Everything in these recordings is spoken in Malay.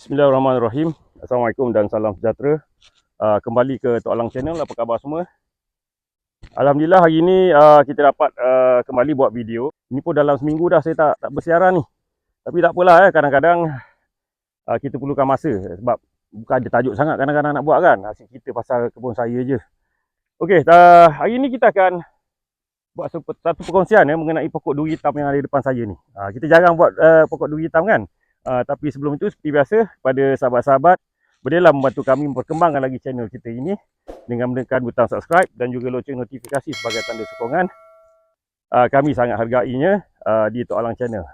Bismillahirrahmanirrahim. Assalamualaikum dan salam sejahtera. Kembali ke Tok Alang Channel. Apa khabar semua? Alhamdulillah hari ini kita dapat kembali buat video. Ini pun dalam seminggu dah saya tak bersiaran ni. Tapi tak apalah, kadang-kadang kita perlukan masa. Sebab bukan ada tajuk sangat kadang-kadang nak buat kan. Asyik kita pasal kebun saya je. Okey, hari ini kita akan buat satu perkongsian mengenai pokok duri hitam yang ada di depan saya ni. Kita jarang buat pokok duri hitam kan. Tapi sebelum itu seperti biasa, kepada sahabat-sahabat, bolehlah membantu kami memperkembangkan lagi channel kita ini dengan menekan butang subscribe dan juga loceng notifikasi sebagai tanda sokongan. Kami sangat hargainya di Tok Alang Channel.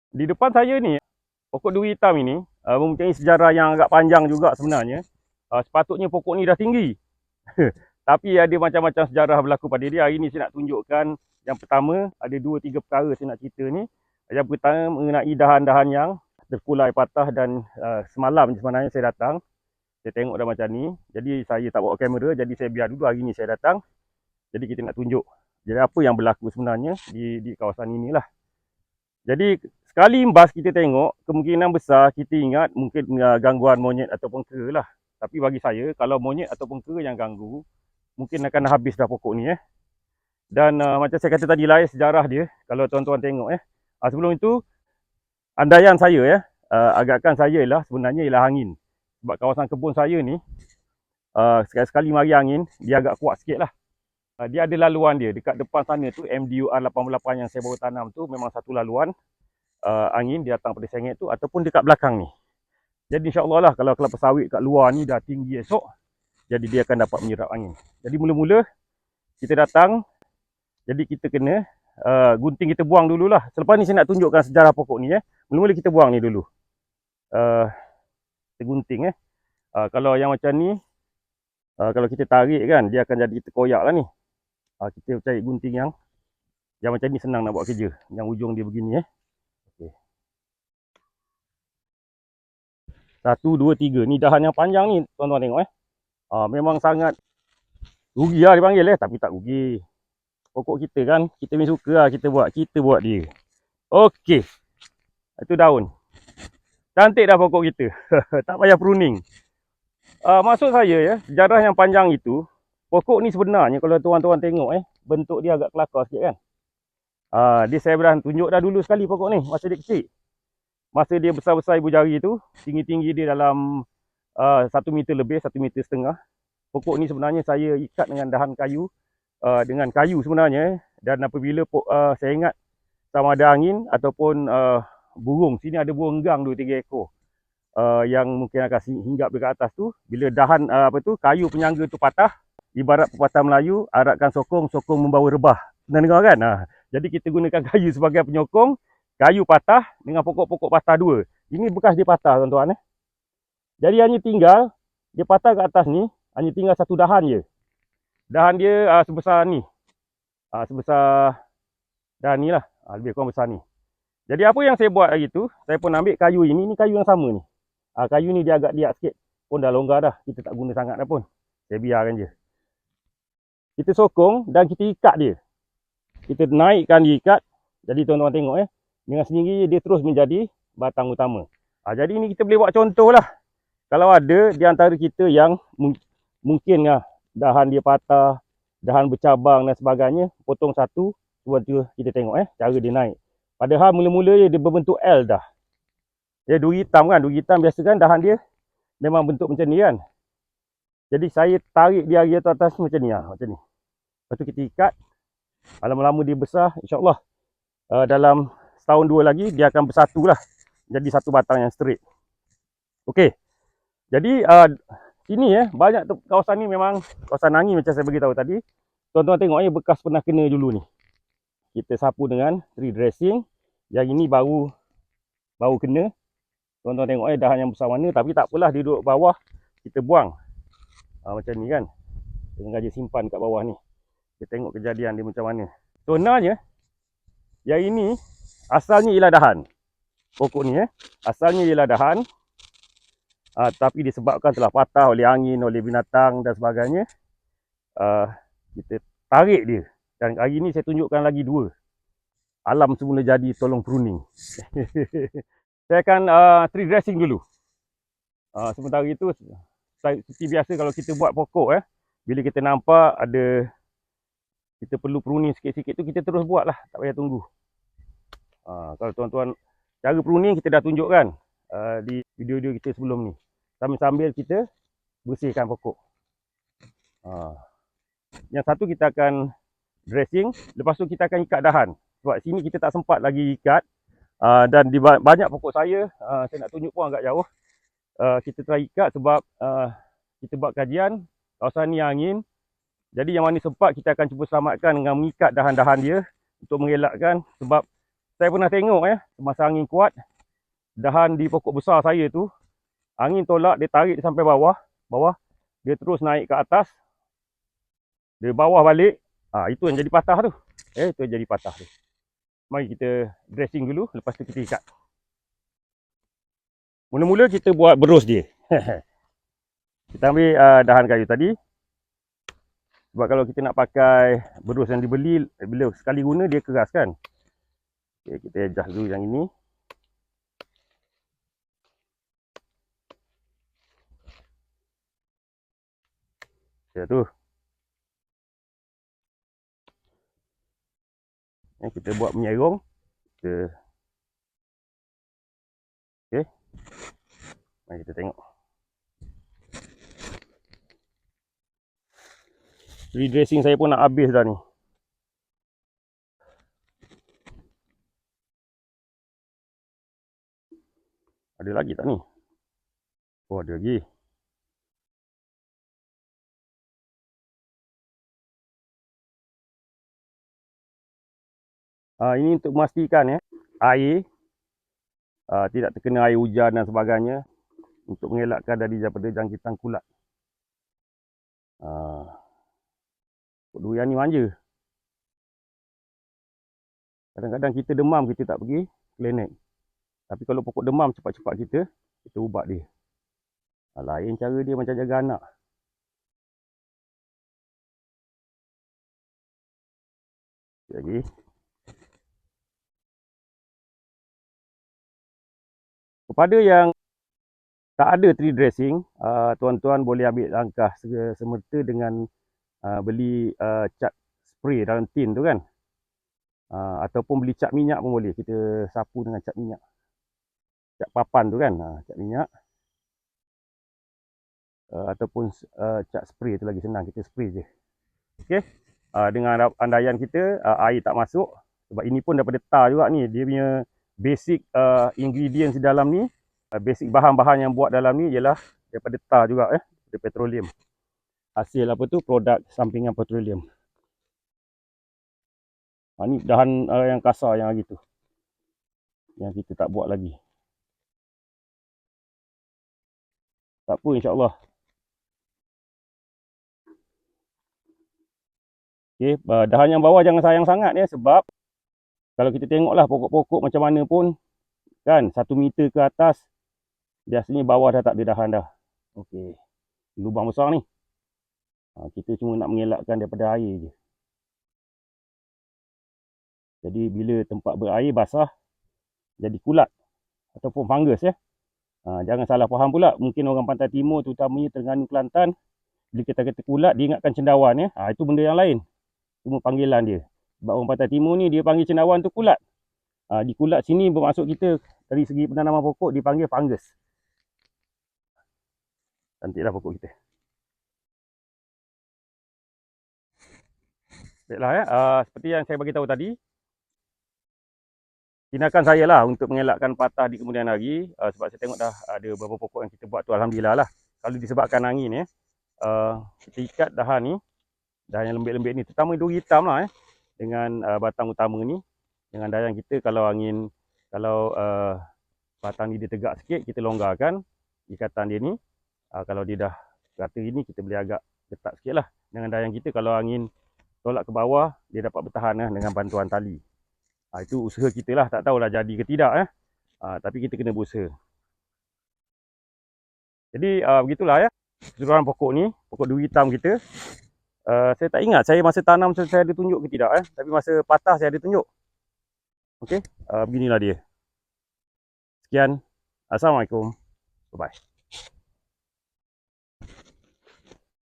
Di depan saya ni, pokok duri hitam ini mempunyai sejarah yang agak panjang juga sebenarnya. Sepatutnya pokok ni dah tinggi. Tapi ada macam-macam sejarah berlaku pada dia. Hari ini saya nak tunjukkan. Yang pertama, ada 2-3 perkara saya nak cerita ni. Yang pertama mengenai dahan-dahan yang terkulai patah dan semalam sebenarnya saya datang. Saya tengok dah macam ni. Jadi saya tak bawa kamera, jadi saya biar dulu hari ni saya datang. Jadi kita nak tunjuk. Jadi apa yang berlaku sebenarnya di kawasan inilah. Jadi sekali imbas kita tengok, kemungkinan besar kita ingat mungkin gangguan monyet ataupun kera lah. Tapi bagi saya, kalau monyet ataupun kera yang ganggu, mungkin akan habis dah pokok ni Dan macam saya kata tadi lah sejarah dia, kalau tuan-tuan tengok sebelum itu, andaian saya agakkan saya lah sebenarnya ialah angin. Sebab kawasan kebun saya ni, sekali-sekali mari angin, dia agak kuat sikit lah. Dia ada laluan dia, dekat depan sana tu, MDUR 88 yang saya baru tanam tu, memang satu laluan angin, dia datang pada sengit tu, ataupun dekat belakang ni. Jadi insyaAllah lah, kalau kelapa sawit kat luar ni dah tinggi esok, jadi dia akan dapat menyerap angin. Jadi mula-mula, kita datang, jadi kita kena gunting kita buang dululah. Selepas ni saya nak tunjukkan sejarah pokok ni Mula-mula kita buang ni dulu. Kita gunting kalau yang macam ni, kalau kita tarik kan, dia akan jadi terkoyak lah ni. Kita cari gunting yang macam ni, senang nak buat kerja. Yang ujung dia begini Okay. 1, 2, 3. Ni dahan yang panjang ni, tuan-tuan tengok memang sangat rugi lah dipanggil tapi tak rugi. Pokok kita kan, kita ni suka lah kita buat dia. Okey. Itu daun. Cantik dah pokok kita. Tak payah pruning. Maksud saya sejarah yang panjang itu, pokok ni sebenarnya kalau tuan-tuan tengok bentuk dia agak kelakar sikit kan. Dia saya dah tunjuk dah dulu sekali pokok ni masa dia kecil. Masa dia besar-besar ibu jari tu, tinggi-tinggi dia dalam 1 meter lebih, 1,5 meter. Pokok ni sebenarnya saya ikat dengan dahan kayu. Dengan kayu sebenarnya, dan apabila saya ingat sama ada angin ataupun burung, sini ada burung enggang 2-3 ekor yang mungkin akan hinggap dekat atas tu, bila dahan kayu penyangga tu patah, ibarat pepatah Melayu, aratkan sokong, sokong membawa rebah. Pernah dengar kan? Jadi kita gunakan kayu sebagai penyokong, kayu patah dengan pokok-pokok patah 2. Ini bekas dia patah tuan-tuan Jadi hanya tinggal dia patah ke atas ni, hanya tinggal satu dahan je. Dahan dia sebesar ni. Sebesar dahan ni lah. Lebih kurang besar ni. Jadi apa yang saya buat hari tu, saya pun ambil kayu ini. Ni kayu yang sama ni. Kayu ni dia agak liat sikit. Pun dah longgar dah. Kita tak guna sangat dah pun. Saya biarkan je. Kita sokong dan kita ikat dia. Kita naikkan dia ikat. Jadi tuan-tuan tengok dengan sendiri dia terus menjadi batang utama. Jadi ni kita boleh buat contoh lah. Kalau ada di antara kita yang mungkin dahan dia patah, dahan bercabang dan sebagainya, potong satu, dua, kita tengok cara dia naik. Padahal mula-mula dia berbentuk L dah. Dia duri hitam kan, duri hitam biasa kan dahan dia memang bentuk macam ni kan. Jadi saya tarik dia hari atas macam ni macam ni. Lepas tu kita ikat. Lama-lama dia besar, insya-Allah dalam setahun 2 lagi dia akan bersatu lah. Jadi satu batang yang straight. Okey. Jadi sini banyak kawasan ni memang kawasan angin macam saya beritahu tadi. Tuan-tuan tengok bekas pernah kena dulu ni. Kita sapu dengan tree dressing. Yang ini baru kena. Tuan-tuan tengok dahan yang besar mana, tapi tak apalah dia duduk bawah, kita buang. Macam ni kan. Kita sengaja simpan kat bawah ni. Kita tengok kejadian dia macam mana. Sebenarnya yang ini asalnya ialah dahan. Pokok ni asalnya ialah dahan. Tapi disebabkan telah patah oleh angin, oleh binatang dan sebagainya, kita tarik dia. Dan hari ni saya tunjukkan lagi 2. alam semula jadi, tolong pruning. Saya akan tree dressing dulu. Sementara itu, seperti biasa kalau kita buat pokok, bila kita nampak ada, kita perlu pruning sikit-sikit tu, kita terus buat lah, tak payah tunggu. Kalau tuan-tuan, cara pruning kita dah tunjukkan di video-video kita sebelum ni. Sambil-sambil kita bersihkan pokok. Yang satu kita akan dressing, lepas tu kita akan ikat dahan. Sebab sini kita tak sempat lagi ikat. Dan di banyak pokok saya nak tunjuk pun agak jauh. Kita try ikat sebab kita buat kajian, kawasan ni angin. Jadi yang mana sempat kita akan cuba selamatkan dengan mengikat dahan-dahan dia untuk mengelakkan. Sebab saya pernah tengok semasa angin kuat, dahan di pokok besar saya tu, angin tolak, dia tarik dia sampai bawah, dia terus naik ke atas, dia bawah balik, itu yang jadi patah tu. Itu yang jadi patah tu. Mari kita dressing dulu, lepas tu kita ikat. Mula-mula kita buat berus dia. Kita ambil dahan kayu tadi. Sebab kalau kita nak pakai berus yang dibeli, bila sekali guna dia keras kan. Okay, kita adjust dulu yang ini. Okay, tu. Kita buat menyerong. Okay. Mari kita tengok. Redressing saya pun nak habis dah ni. Ada lagi tak ni? Oh, ada lagi. Ini untuk memastikan air tidak terkena air hujan dan sebagainya, untuk mengelakkan daripada jangkitan kulat. Pokok durian ni manja. Kadang-kadang kita demam, kita tak pergi klinik. Tapi kalau pokok demam, cepat-cepat kita ubat dia. Lain cara dia macam jaga anak. Lagi. Kepada yang tak ada tree dressing, tuan-tuan boleh ambil langkah semerta dengan beli cat spray dalam tin tu kan. Ataupun beli cat minyak pun boleh. Kita sapu dengan cat minyak. Cat papan tu kan, cat minyak. Ataupun cat spray tu lagi senang, kita spray je. Okey. Dengan andaian kita air tak masuk, sebab ini pun daripada tar juga ni. Dia punya basic ingredients di dalam ni, basic bahan-bahan yang buat dalam ni ialah daripada tar juga, daripada petroleum. Hasil apa tu, produk sampingan petroleum. Ni dahan yang kasar yang lagi tu, yang kita tak buat lagi. Tak apa, insyaAllah. Okay, dahan yang bawah jangan sayang sangat sebab kalau kita tengoklah pokok-pokok macam mana pun kan, 1 meter ke atas biasanya bawah dah tak ada dahan dah. Okey, lubang besar ni. Kita cuma nak mengelakkan daripada air je. Jadi bila tempat berair basah, jadi kulat ataupun fungus jangan salah faham pula. Mungkin orang Pantai Timur, terutamanya Terengganu, Kelantan, bila kita kata kulat, dia ingatkan cendawan itu benda yang lain. Cuma panggilan dia. Sebab orang Pantai Timur ni dia panggil cendawan tu kulat. Di kulat sini bermaksud kita dari segi penanaman pokok dipanggil fungus. Cantiklah pokok kita. Baiklah seperti yang saya bagi tahu tadi, tindakan saya lah untuk mengelakkan patah di kemudian hari, sebab saya tengok dah ada beberapa pokok yang kita buat tu alhamdulillah lah. Kalau disebabkan angin kita ikat dahan ni, dahan yang lembik-lembik ni, terutama duri hitam lah dengan batang utama ni, dengan dahan kita. Kalau angin, kalau batang ni dia tegak sikit, kita longgarkan ikatan dia ni. Kalau dia dah rata ini, kita boleh agak letak sikit lah dengan dahan kita. Kalau angin tolak ke bawah, dia dapat bertahan dengan bantuan tali. Itu usaha kita lah, tak tahulah jadi ke tidak tapi kita kena berusaha. Jadi begitulah keseluruhan pokok ni, pokok duri hitam kita. Saya tak ingat saya masa tanam saya ada tunjuk ke tidak tapi masa patah saya ada tunjuk. Okey, beginilah dia. Sekian. Assalamualaikum. Bye-bye.